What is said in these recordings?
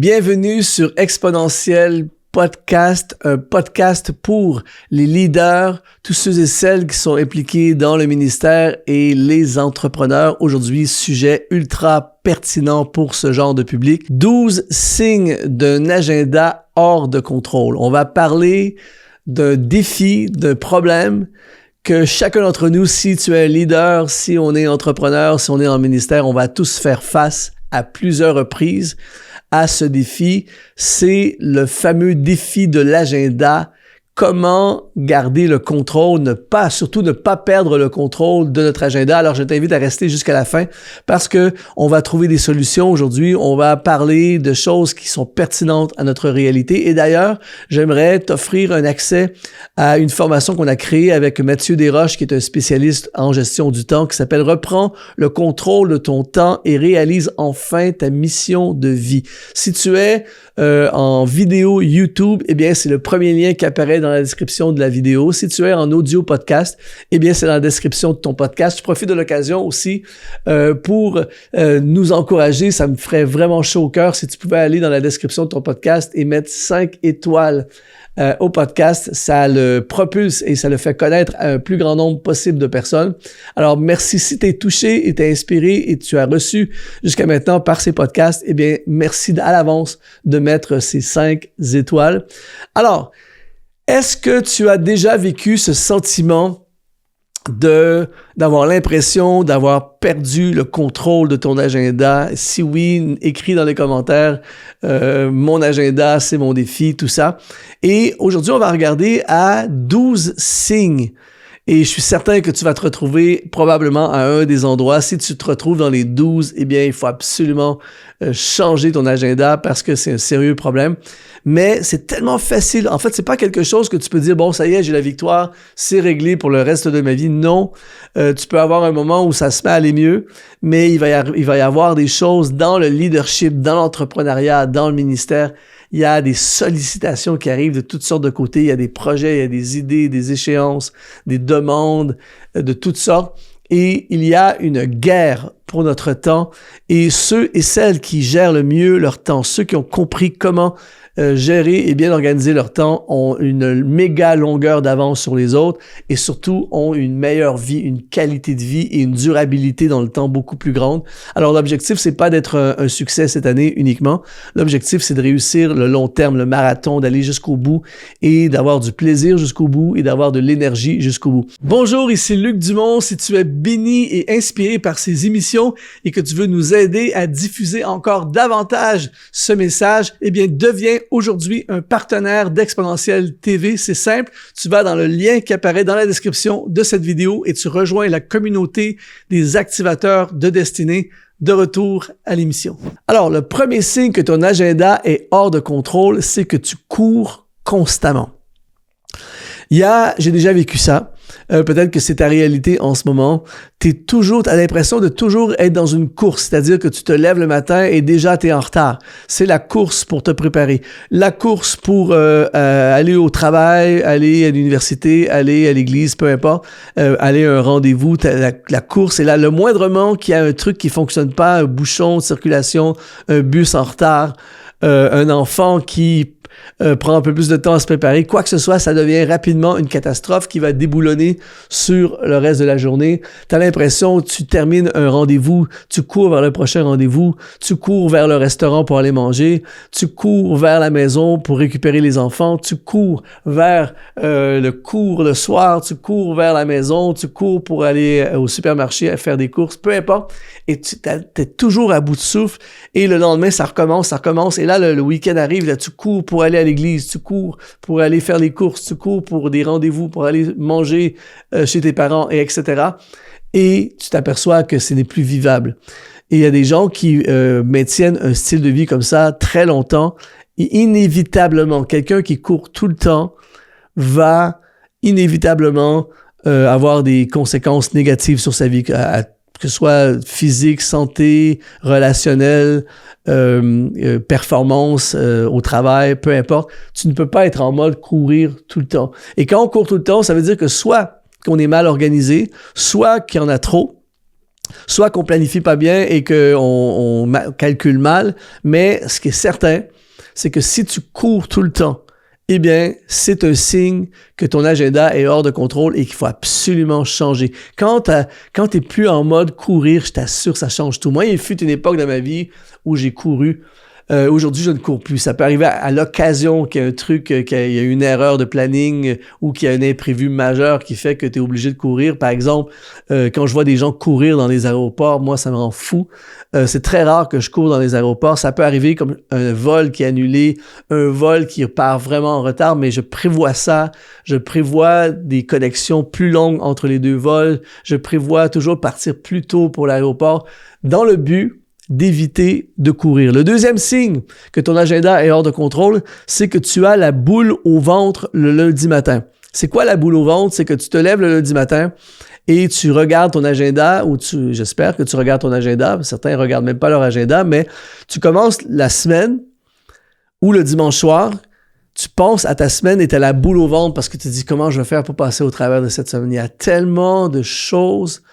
Bienvenue sur Exponentiel Podcast, un podcast pour les leaders, tous ceux et celles qui sont impliqués dans le ministère et les entrepreneurs. Aujourd'hui, sujet ultra pertinent pour ce genre de public. 12 signes d'un agenda hors de contrôle. On va parler d'un défi, d'un problème que chacun d'entre nous, si tu es un leader, si on est entrepreneur, si on est en ministère, on va tous faire face à plusieurs reprises à ce défi. C'est le fameux défi de l'agenda. Comment garder le contrôle, surtout ne pas perdre le contrôle de notre agenda. Alors, je t'invite à rester jusqu'à la fin parce que on va trouver des solutions aujourd'hui. On va parler de choses qui sont pertinentes à notre réalité. Et d'ailleurs, j'aimerais t'offrir un accès à une formation qu'on a créée avec Mathieu Desroches, qui est un spécialiste en gestion du temps, qui s'appelle « Reprends le contrôle de ton temps et réalise enfin ta mission de vie ». Si tu es en vidéo YouTube, eh bien, c'est le premier lien qui apparaît dans la description de la vidéo. Si tu es en audio podcast, eh bien, c'est dans la description de ton podcast. Je profite de l'occasion aussi pour nous encourager. Ça me ferait vraiment chaud au cœur si tu pouvais aller dans la description de ton podcast et mettre 5 étoiles au podcast. Ça le propulse et ça le fait connaître à un plus grand nombre possible de personnes. Alors, merci. Si tu es touché et tu es inspiré et tu as reçu jusqu'à maintenant par ces podcasts, eh bien, merci à l'avance de mettre ces 5 étoiles. Alors, est-ce que tu as déjà vécu ce sentiment d'avoir l'impression d'avoir perdu le contrôle de ton agenda? Si oui, écris dans les commentaires mon agenda, c'est mon défi, tout ça. Et aujourd'hui, on va regarder à 12 signes. Et je suis certain que tu vas te retrouver probablement à un des endroits. Si tu te retrouves dans les 12, eh bien, il faut absolument changer ton agenda parce que c'est un sérieux problème. Mais c'est tellement facile. En fait, c'est pas quelque chose que tu peux dire, bon, ça y est, j'ai la victoire, c'est réglé pour le reste de ma vie. Non, tu peux avoir un moment où ça se met à aller mieux, mais il va y avoir des choses dans le leadership, dans l'entrepreneuriat, dans le ministère. Il y a des sollicitations qui arrivent de toutes sortes de côtés. Il y a des projets, il y a des idées, des échéances, des demandes de toutes sortes. Et il y a une guerre pour notre temps. Et ceux et celles qui gèrent le mieux leur temps, ceux qui ont compris comment gérer et bien organiser leur temps, ont une méga longueur d'avance sur les autres et surtout ont une meilleure vie, une qualité de vie et une durabilité dans le temps beaucoup plus grande. Alors l'objectif, c'est pas d'être un succès cette année uniquement. L'objectif, c'est de réussir le long terme, le marathon, d'aller jusqu'au bout et d'avoir du plaisir jusqu'au bout et d'avoir de l'énergie jusqu'au bout. Bonjour, ici Luc Dumont. Si tu es béni et inspiré par ces émissions et que tu veux nous aider à diffuser encore davantage ce message, eh bien, deviens aujourd'hui un partenaire d'Exponentiel TV. C'est simple, tu vas dans le lien qui apparaît dans la description de cette vidéo et tu rejoins la communauté des activateurs de destinée. De retour à l'émission. Alors, le premier signe que ton agenda est hors de contrôle, c'est que tu cours constamment. J'ai déjà vécu ça. Peut-être que c'est ta réalité en ce moment. T'as l'impression de toujours être dans une course, c'est-à-dire que tu te lèves le matin et déjà t'es en retard. C'est la course pour te préparer. La course pour aller au travail, aller à l'université, aller à l'église, peu importe, aller à un rendez-vous. La course est là. Le moindrement qu'il y a un truc qui fonctionne pas, un bouchon de circulation, un bus en retard, un enfant qui prend un peu plus de temps à se préparer, quoi que ce soit, ça devient rapidement une catastrophe qui va déboulonner sur le reste de la journée. Tu as l'impression que tu termines un rendez-vous, tu cours vers le prochain rendez-vous, tu cours vers le restaurant pour aller manger, tu cours vers la maison pour récupérer les enfants, tu cours vers le cours le soir, tu cours vers la maison, tu cours pour aller au supermarché faire des courses, peu importe, et tu es toujours à bout de souffle, et le lendemain, ça recommence, et là, le week-end arrive, là, tu cours pour aller à l'église, tu cours pour aller faire les courses, tu cours pour des rendez-vous, pour aller manger chez tes parents, et etc. Et tu t'aperçois que ce n'est plus vivable. Et il y a des gens qui maintiennent un style de vie comme ça très longtemps, et inévitablement, quelqu'un qui court tout le temps va inévitablement avoir des conséquences négatives sur sa vie, que ce soit physique, santé, relationnelle, performance au travail, peu importe. Tu ne peux pas être en mode courir tout le temps. Et quand on court tout le temps, ça veut dire que soit qu'on est mal organisé, soit qu'il y en a trop, soit qu'on planifie pas bien et qu'on calcule mal. Mais ce qui est certain, c'est que si tu cours tout le temps, eh bien, c'est un signe que ton agenda est hors de contrôle et qu'il faut absolument changer. Quand t'es plus en mode courir, je t'assure, ça change tout. Moi, il fut une époque dans ma vie où j'ai couru. Aujourd'hui, je ne cours plus. Ça peut arriver à l'occasion qu'il y a un truc, qu'il y a une erreur de planning ou qu'il y a un imprévu majeur qui fait que tu es obligé de courir. Par exemple, quand je vois des gens courir dans les aéroports, moi, ça me rend fou. C'est très rare que je cours dans les aéroports. Ça peut arriver comme un vol qui est annulé, un vol qui part vraiment en retard, mais je prévois ça. Je prévois des connexions plus longues entre les deux vols. Je prévois toujours partir plus tôt pour l'aéroport dans le but d'éviter de courir. Le deuxième signe que ton agenda est hors de contrôle, c'est que tu as la boule au ventre le lundi matin. C'est quoi la boule au ventre? C'est que tu te lèves le lundi matin et tu regardes ton agenda, j'espère que tu regardes ton agenda, certains ne regardent même pas leur agenda, mais tu commences la semaine ou le dimanche soir, tu penses à ta semaine et tu as la boule au ventre parce que tu te dis comment je vais faire pour passer au travers de cette semaine. Il y a tellement de choses.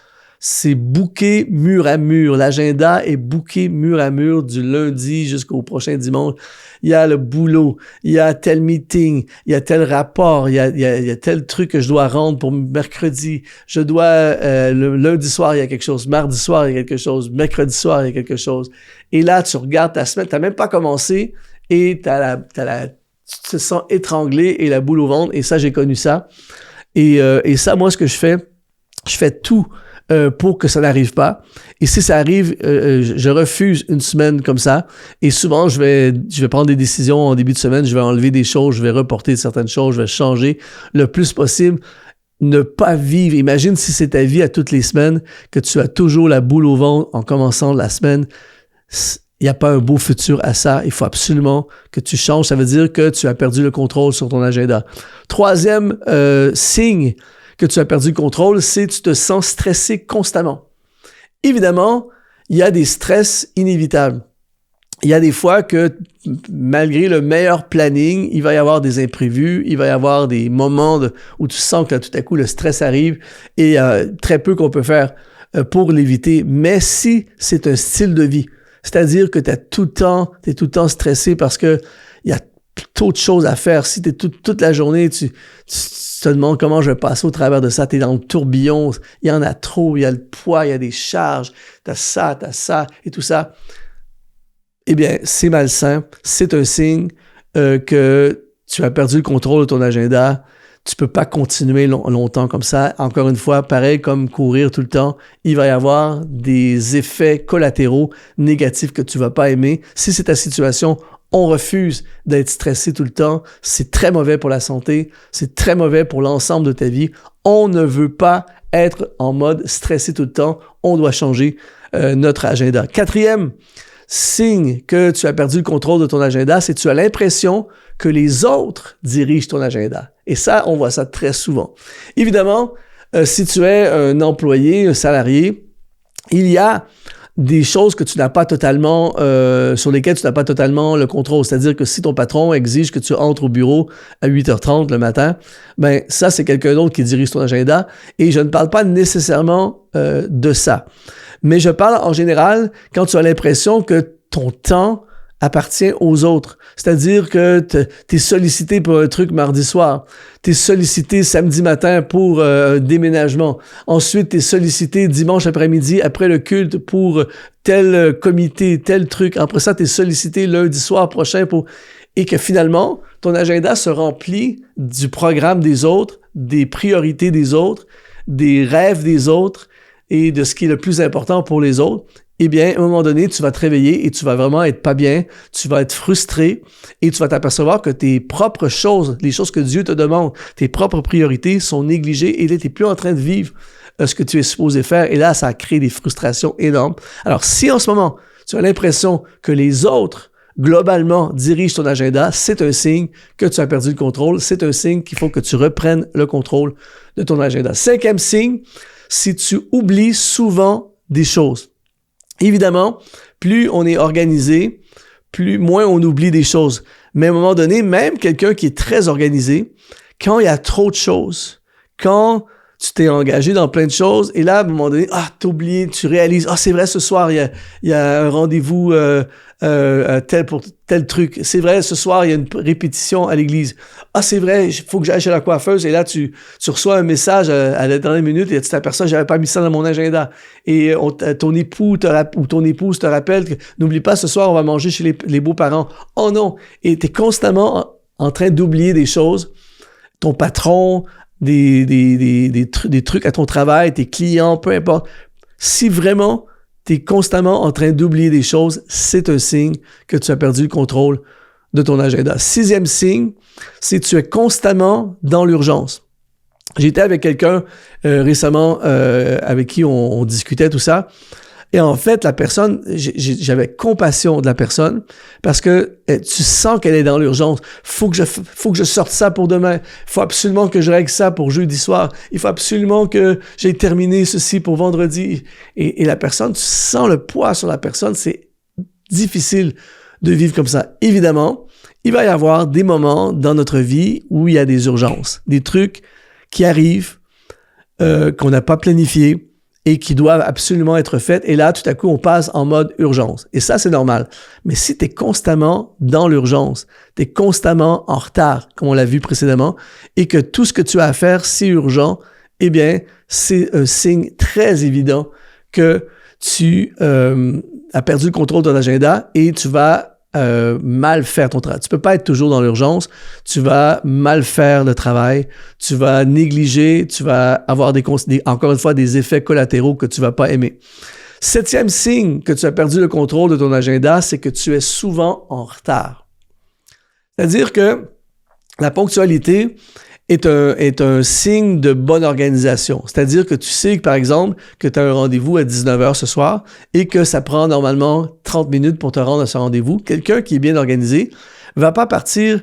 C'est booké mur à mur. L'agenda est booké mur à mur du lundi jusqu'au prochain dimanche. Il y a le boulot, il y a tel meeting, il y a tel rapport, il y a tel truc que je dois rendre pour mercredi. Je dois, le lundi soir, il y a quelque chose. Mardi soir, il y a quelque chose. Mercredi soir, il y a quelque chose. Et là, tu regardes ta semaine, tu n'as même pas commencé et tu te sens étranglé et la boule au ventre. Et ça, j'ai connu ça. Et ça, moi, ce que je fais tout pour que ça n'arrive pas. Et si ça arrive, je refuse une semaine comme ça. Et souvent, je vais prendre des décisions en début de semaine. Je vais enlever des choses, je vais reporter certaines choses, je vais changer le plus possible. Ne pas vivre. Imagine si c'est ta vie à toutes les semaines, que tu as toujours la boule au ventre en commençant la semaine. Il n'y a pas un beau futur à ça. Il faut absolument que tu changes. Ça veut dire que tu as perdu le contrôle sur ton agenda. Troisième signe que tu as perdu le contrôle, c'est que tu te sens stressé constamment. Évidemment, il y a des stress inévitables. Il y a des fois que, malgré le meilleur planning, il va y avoir des imprévus, il va y avoir des moments où tu sens que là, tout à coup, le stress arrive et très peu qu'on peut faire pour l'éviter. Mais si c'est un style de vie, c'est-à-dire que tu es tout le temps stressé parce que il y a trop de choses à faire. Si tu es toute la journée, tu te demandes comment je vais passer au travers de ça. Tu es dans le tourbillon, il y en a trop, il y a le poids, il y a des charges, t'as ça et tout ça. Eh bien, c'est malsain. C'est un signe que tu as perdu le contrôle de ton agenda. Tu peux pas continuer longtemps comme ça. Encore une fois, pareil comme courir tout le temps, il va y avoir des effets collatéraux négatifs que tu vas pas aimer. Si c'est ta situation, on refuse d'être stressé tout le temps. C'est très mauvais pour la santé. C'est très mauvais pour l'ensemble de ta vie. On ne veut pas être en mode stressé tout le temps. On doit changer notre agenda. Quatrième signe que tu as perdu le contrôle de ton agenda, c'est que tu as l'impression que les autres dirigent ton agenda. Et ça, on voit ça très souvent. Évidemment, si tu es un employé, un salarié, il y a des choses que tu n'as pas totalement, sur lesquelles tu n'as pas totalement le contrôle. C'est-à-dire que si ton patron exige que tu entres au bureau à 8h30 le matin, ben ça, c'est quelqu'un d'autre qui dirige ton agenda. Et je ne parle pas nécessairement de ça. Mais je parle en général quand tu as l'impression que ton temps appartient aux autres. C'est-à-dire que tu es sollicité pour un truc mardi soir. Tu es sollicité samedi matin pour un déménagement. Ensuite, tu es sollicité dimanche après-midi après le culte pour tel comité, tel truc. Après ça, tu es sollicité lundi soir prochain pour... Et que finalement, ton agenda se remplit du programme des autres, des priorités des autres, des rêves des autres et de ce qui est le plus important pour les autres. Eh bien, à un moment donné, tu vas te réveiller et tu vas vraiment être pas bien, tu vas être frustré et tu vas t'apercevoir que tes propres choses, les choses que Dieu te demande, tes propres priorités sont négligées et là, tu n'es plus en train de vivre ce que tu es supposé faire et là, ça crée des frustrations énormes. Alors, si en ce moment, tu as l'impression que les autres, globalement, dirigent ton agenda, c'est un signe que tu as perdu le contrôle, c'est un signe qu'il faut que tu reprennes le contrôle de ton agenda. Cinquième signe, si tu oublies souvent des choses. Évidemment, plus on est organisé, moins on oublie des choses. Mais à un moment donné, même quelqu'un qui est très organisé, quand il y a trop de choses, quand tu t'es engagé dans plein de choses, et là, à un moment donné, t'as oublié, tu réalises, c'est vrai, ce soir, il y a un rendez-vous tel pour tel truc. C'est vrai, ce soir, il y a une répétition à l'église. C'est vrai, il faut que j'aille chez la coiffeuse, et là, tu reçois un message à la dernière minute, et tu t'aperçois, j'avais pas mis ça dans mon agenda. Et ton époux ou ton épouse te rappelle que, n'oublie pas, ce soir, on va manger chez les beaux-parents. Oh non! Et t'es constamment en train d'oublier des choses. Ton patron, des trucs à ton travail, tes clients, peu importe. Si vraiment tu es constamment en train d'oublier des choses, c'est un signe que tu as perdu le contrôle de ton agenda. 6e signe, c'est que tu es constamment dans l'urgence. J'étais avec quelqu'un récemment avec qui on discutait tout ça. Et en fait, la personne, j'avais compassion de la personne parce que tu sens qu'elle est dans l'urgence. Faut que je sorte ça pour demain. Faut absolument que je règle ça pour jeudi soir. Il faut absolument que j'aie terminé ceci pour vendredi. Et la personne, tu sens le poids sur la personne. C'est difficile de vivre comme ça. Évidemment, il va y avoir des moments dans notre vie où il y a des urgences, des trucs qui arrivent, qu'on n'a pas planifiés, et qui doivent absolument être faites. Et là, tout à coup, on passe en mode urgence. Et ça, c'est normal. Mais si tu es constamment dans l'urgence, tu es constamment en retard, comme on l'a vu précédemment, et que tout ce que tu as à faire, c'est urgent, eh bien, c'est un signe très évident que tu as perdu le contrôle de ton agenda et tu vas mal faire ton travail. Tu peux pas être toujours dans l'urgence, tu vas mal faire le travail, tu vas négliger, tu vas avoir encore une fois des effets collatéraux que tu vas pas aimer. 7e signe que tu as perdu le contrôle de ton agenda, c'est que tu es souvent en retard. C'est-à-dire que la ponctualité est un signe de bonne organisation. C'est-à-dire que tu sais, par exemple, que tu as un rendez-vous à 19h ce soir et que ça prend normalement 30 minutes pour te rendre à ce rendez-vous. Quelqu'un qui est bien organisé ne va pas partir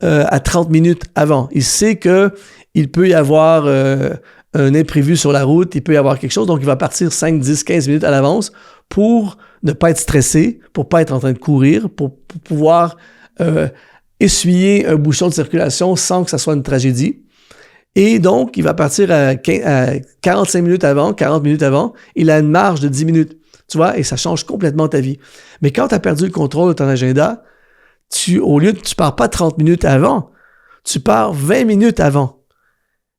à 30 minutes avant. Il sait qu'il peut y avoir un imprévu sur la route, il peut y avoir quelque chose, donc il va partir 5, 10, 15 minutes à l'avance pour ne pas être stressé, pour ne pas être en train de courir, pour pouvoir essuyer un bouchon de circulation sans que ça soit une tragédie. Et donc, il va partir à 45 minutes avant, 40 minutes avant. Il a une marge de 10 minutes, tu vois, et ça change complètement ta vie. Mais quand tu as perdu le contrôle de ton agenda, au lieu de tu pars pas 30 minutes avant, tu pars 20 minutes avant.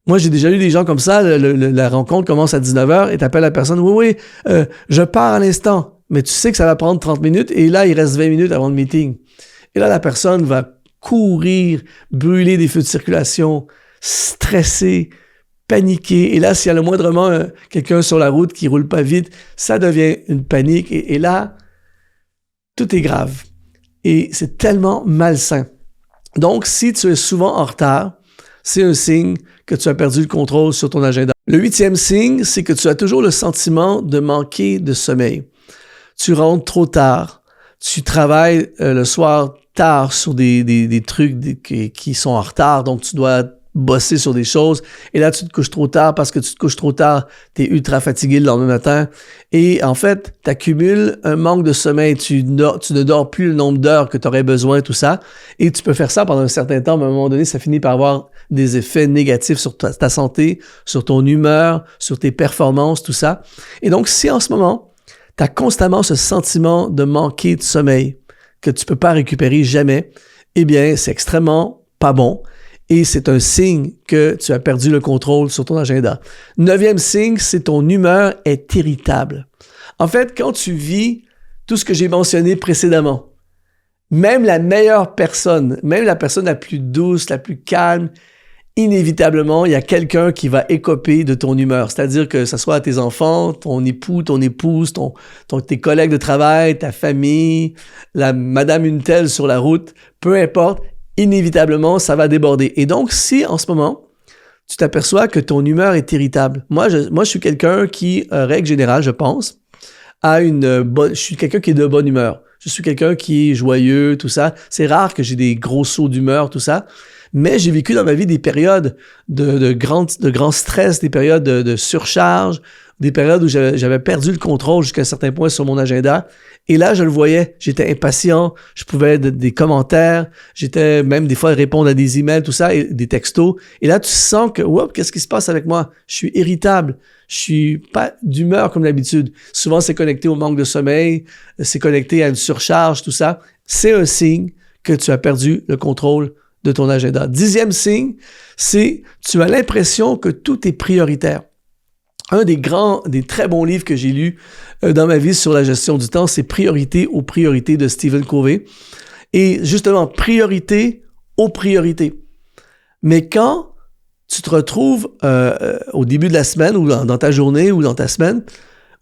Moi, j'ai déjà eu des gens comme ça, la rencontre commence à 19h et tu appelles la personne, oui, je pars à l'instant, mais tu sais que ça va prendre 30 minutes et là, il reste 20 minutes avant le meeting. Et là, la personne va courir, brûler des feux de circulation, stressé, paniqué. Et là, s'il y a le moindrement quelqu'un sur la route qui roule pas vite, ça devient une panique. Et là, tout est grave. Et c'est tellement malsain. Donc, si tu es souvent en retard, c'est un signe que tu as perdu le contrôle sur ton agenda. Le 8e signe, c'est que tu as toujours le sentiment de manquer de sommeil. Tu rentres trop tard. Tu travailles le soir tard sur des trucs qui sont en retard, donc tu dois bosser sur des choses, et là tu te couches trop tard parce que tu te couches trop tard, tu es ultra fatigué le lendemain matin, et en fait, tu accumules un manque de sommeil, tu ne dors plus le nombre d'heures que tu aurais besoin, tout ça, et tu peux faire ça pendant un certain temps, mais à un moment donné, ça finit par avoir des effets négatifs sur ta santé, sur ton humeur, sur tes performances, tout ça. Et donc, si en ce moment, tu as constamment ce sentiment de manquer de sommeil, que tu ne peux pas récupérer jamais, eh bien, c'est extrêmement pas bon et c'est un signe que tu as perdu le contrôle sur ton agenda. 9e signe, c'est ton humeur est irritable. En fait, quand tu vis tout ce que j'ai mentionné précédemment, même la meilleure personne, même la personne la plus douce, la plus calme, inévitablement, il y a quelqu'un qui va écoper de ton humeur. C'est-à-dire que ce soit tes enfants, ton époux, ton épouse, tes collègues de travail, ta famille, la madame une telle sur la route, peu importe, inévitablement, ça va déborder. Et donc, si en ce moment, tu t'aperçois que ton humeur est irritable, moi, je suis quelqu'un qui, règle générale, je pense, je suis quelqu'un qui est de bonne humeur. Je suis quelqu'un qui est joyeux, tout ça. C'est rare que j'ai des gros sauts d'humeur, tout ça. Mais j'ai vécu dans ma vie des périodes de grand stress, des périodes de surcharge, des périodes où j'avais perdu le contrôle jusqu'à un certain point sur mon agenda. Et là, je le voyais, j'étais impatient, je pouvais des commentaires, j'étais même des fois répondre à des emails, tout ça, et des textos. Et là, tu sens que, wow, qu'est-ce qui se passe avec moi? Je suis irritable, je suis pas d'humeur comme d'habitude. Souvent, c'est connecté au manque de sommeil, c'est connecté à une surcharge, tout ça. C'est un signe que tu as perdu le contrôle de ton agenda. 10e signe, c'est tu as l'impression que tout est prioritaire. Un des très bons livres que j'ai lus dans ma vie sur la gestion du temps, c'est Priorité aux priorités de Stephen Covey. Et justement, priorité aux priorités. Mais quand tu te retrouves au début de la semaine ou dans ta journée ou dans ta semaine,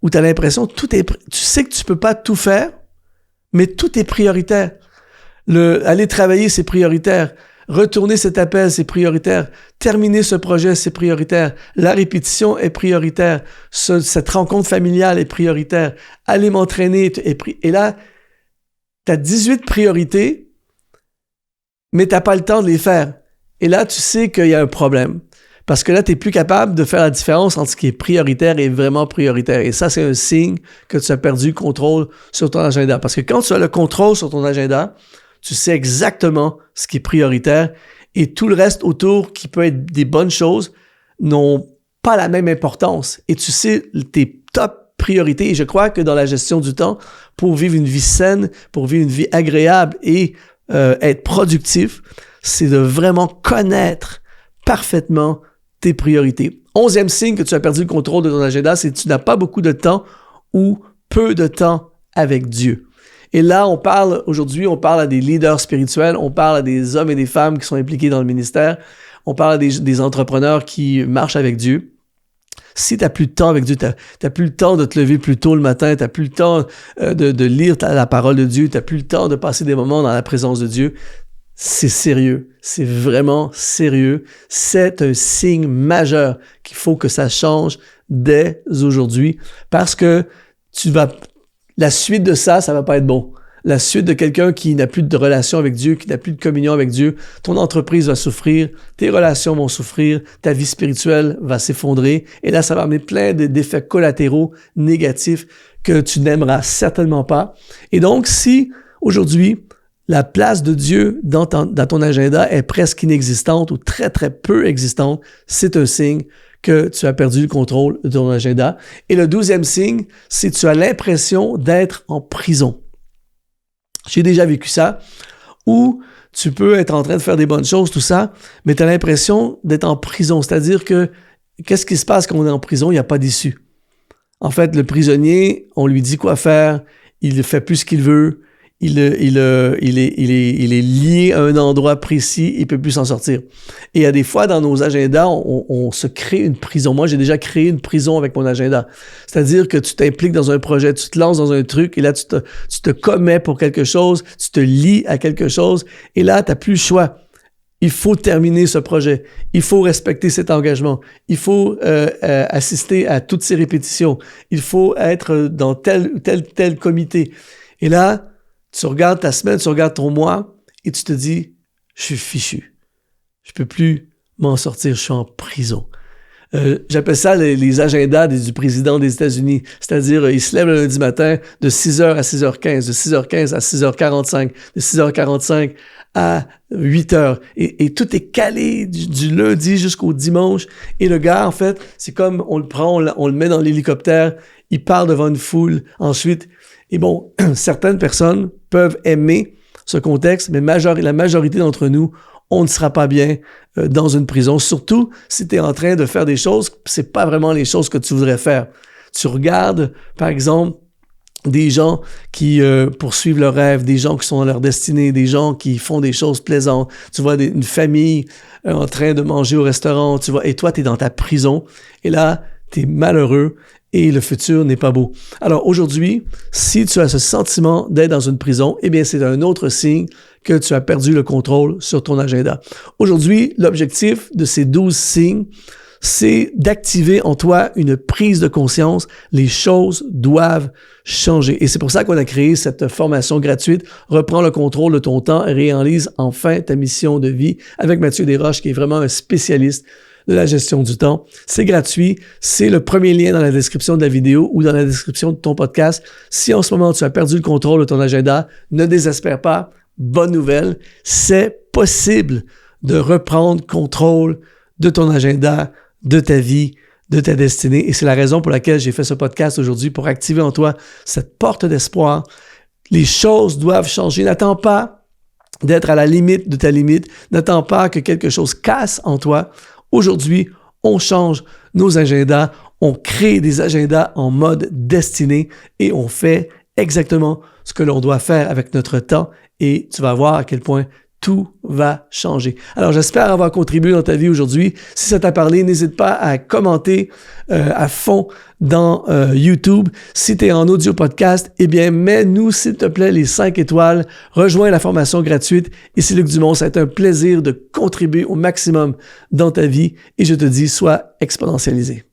où tu as l'impression que tu sais que tu peux pas tout faire, mais tout est prioritaire. Aller travailler, c'est prioritaire. Retourner cet appel, c'est prioritaire. Terminer ce projet, c'est prioritaire. La répétition est prioritaire. Cette rencontre familiale est prioritaire. Aller m'entraîner et là, tu as 18 priorités, mais tu n'as pas le temps de les faire. Et là, tu sais qu'il y a un problème. Parce que là, tu n'es plus capable de faire la différence entre ce qui est prioritaire et vraiment prioritaire. Et ça, c'est un signe que tu as perdu le contrôle sur ton agenda. Parce que quand tu as le contrôle sur ton agenda, tu sais exactement ce qui est prioritaire et tout le reste autour qui peut être des bonnes choses n'ont pas la même importance. Et tu sais tes top priorités. Et je crois que dans la gestion du temps, pour vivre une vie saine, pour vivre une vie agréable et être productif, c'est de vraiment connaître parfaitement tes priorités. 11e signe que tu as perdu le contrôle de ton agenda, c'est que tu n'as pas beaucoup de temps ou peu de temps avec Dieu. Et là, aujourd'hui, on parle à des leaders spirituels, on parle à des hommes et des femmes qui sont impliqués dans le ministère, on parle à des entrepreneurs qui marchent avec Dieu. Si tu n'as plus de temps avec Dieu, tu n'as plus le temps de te lever plus tôt le matin, tu n'as plus le temps de lire la parole de Dieu, tu n'as plus le temps de passer des moments dans la présence de Dieu, c'est sérieux, c'est vraiment sérieux. C'est un signe majeur qu'il faut que ça change dès aujourd'hui parce que la suite de ça va pas être bon. La suite de quelqu'un qui n'a plus de relation avec Dieu, qui n'a plus de communion avec Dieu, ton entreprise va souffrir, tes relations vont souffrir, ta vie spirituelle va s'effondrer. Et là, ça va amener plein d'effets collatéraux négatifs que tu n'aimeras certainement pas. Et donc, si aujourd'hui, la place de Dieu dans ton agenda est presque inexistante ou très, très peu existante, c'est un signe que tu as perdu le contrôle de ton agenda. Et le 12e signe, c'est que tu as l'impression d'être en prison. J'ai déjà vécu ça, où tu peux être en train de faire des bonnes choses, tout ça, mais tu as l'impression d'être en prison. C'est-à-dire que, qu'est-ce qui se passe quand on est en prison? Il n'y a pas d'issue. En fait, le prisonnier, on lui dit quoi faire, il ne fait plus ce qu'il veut, il est lié à un endroit précis, il ne peut plus s'en sortir. Et il y a des fois, dans nos agendas, on se crée une prison. Moi, j'ai déjà créé une prison avec mon agenda. C'est-à-dire que tu t'impliques dans un projet, tu te lances dans un truc, et là, tu te commets pour quelque chose, tu te lies à quelque chose, et là, tu n'as plus le choix. Il faut terminer ce projet. Il faut respecter cet engagement. Il faut assister à toutes ces répétitions. Il faut être dans tel comité. Et là, tu regardes ta semaine, tu regardes ton mois et tu te dis, je suis fichu. Je peux plus m'en sortir, je suis en prison. J'appelle ça les agendas du président des États-Unis. C'est-à-dire, il se lève le lundi matin de 6h à 6h15, de 6h15 à 6h45, de 6h45 à 8h. Et tout est calé du lundi jusqu'au dimanche. Et le gars, en fait, c'est comme on le prend, on le met dans l'hélicoptère, il part devant une foule. Ensuite, et bon, certaines personnes peuvent aimer ce contexte, mais la majorité d'entre nous, on ne sera pas bien dans une prison, surtout si tu es en train de faire des choses, c'est pas vraiment les choses que tu voudrais faire. Tu regardes, par exemple, des gens qui poursuivent leurs rêves, des gens qui sont dans leur destinée, des gens qui font des choses plaisantes. Tu vois une famille en train de manger au restaurant, tu vois, et toi, tu es dans ta prison, et là, tu es malheureux, et le futur n'est pas beau. Alors aujourd'hui, si tu as ce sentiment d'être dans une prison, eh bien c'est un autre signe que tu as perdu le contrôle sur ton agenda. Aujourd'hui, l'objectif de ces 12 signes, c'est d'activer en toi une prise de conscience. Les choses doivent changer. Et c'est pour ça qu'on a créé cette formation gratuite. Reprends le contrôle de ton temps et réalise enfin ta mission de vie avec Mathieu Desroches, qui est vraiment un spécialiste de la gestion du temps. C'est gratuit. C'est le premier lien dans la description de la vidéo ou dans la description de ton podcast. Si en ce moment tu as perdu le contrôle de ton agenda, ne désespère pas. Bonne nouvelle, c'est possible de reprendre contrôle de ton agenda, de ta vie, de ta destinée. Et c'est la raison pour laquelle j'ai fait ce podcast aujourd'hui, pour activer en toi cette porte d'espoir. Les choses doivent changer. N'attends pas d'être à la limite de ta limite. N'attends pas que quelque chose casse en toi. Aujourd'hui, on change nos agendas, on crée des agendas en mode destinée et on fait exactement ce que l'on doit faire avec notre temps et tu vas voir à quel point tout va changer. Alors, j'espère avoir contribué dans ta vie aujourd'hui. Si ça t'a parlé, n'hésite pas à commenter à fond dans YouTube. Si tu es en audio podcast, eh bien, mets-nous, s'il te plaît, les 5 étoiles. Rejoins la formation gratuite. Ici Luc Dumont, ça a été un plaisir de contribuer au maximum dans ta vie et je te dis, sois exponentialisé.